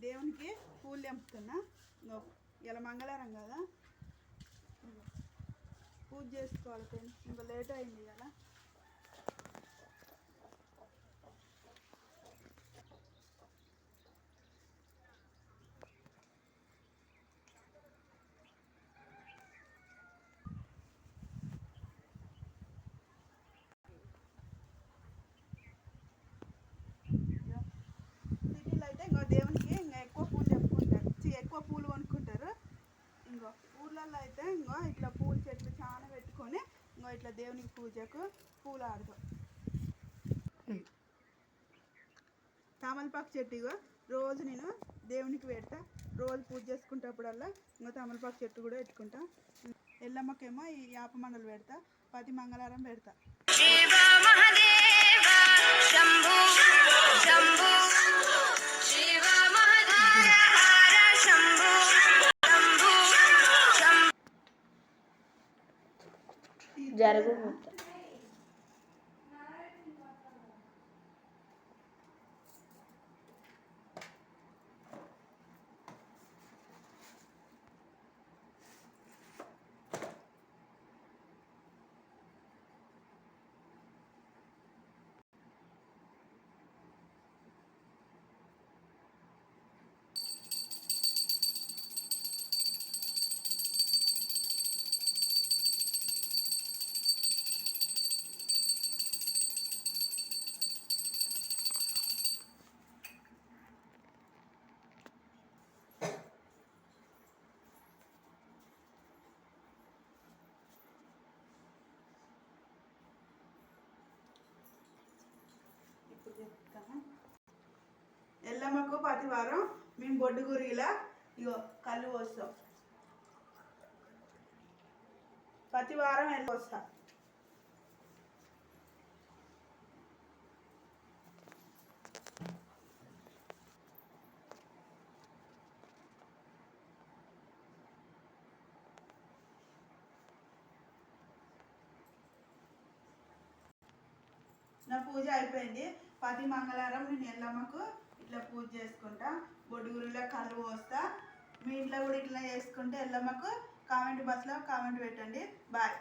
దేవునికి పూలు తెంపుతున్నా. ఇలా మంగళవారం కదా, పూజ చేసుకోవాలి ఫ్రెండ్స్. ఇంకా లేట్ అయింది కదా. సిటీలో అయితే ఇంకో దేవునికి ఇంకా ఎక్కువ పూలు తెంపుకుంటారు, ఎక్కువ పూలు కొనుక్కుంటారు. ఇంకో ఊళ్ళల్లో అయితే ఇంకో ఇట్లా పూల చెట్లు చాలా పెట్టుకొని ఇంకో ఇట్లా దేవునికి పూజకు పూలు ఆడతాం. తమలపాకు చెట్టు ఇగో రోజు నేను దేవునికి పెడతా. రోజు పూజ చేసుకుంటప్పుడల్లా ఇంకో తమలపాకు చెట్టు కూడా పెట్టుకుంటా. ఎల్లమ్మకేమో ఈ యాప మండలు పెడతా, ప్రతి మంగళవారం పెడతా. జరుగు ఎల్లమ్మకు ప్రతి వారం మేము బొడ్డు గురిలా ఇగో కళ్ళు పోస్తాం. ప్రతి వారం వెళ్ళొస్తా. నా పూజ అయిపోయింది. ప్రతి మంగళవారం నేను ఎల్లమ్మకు ఇట్లా పూజ చేసుకుంటా, బొడుగురులో కళ్ళు పోస్తా. మీ ఇంట్లో కూడా ఇట్లా చేసుకుంటే ఎల్లమ్మకు కామెంట్ బాక్స్లో కామెంట్ పెట్టండి. బాయ్.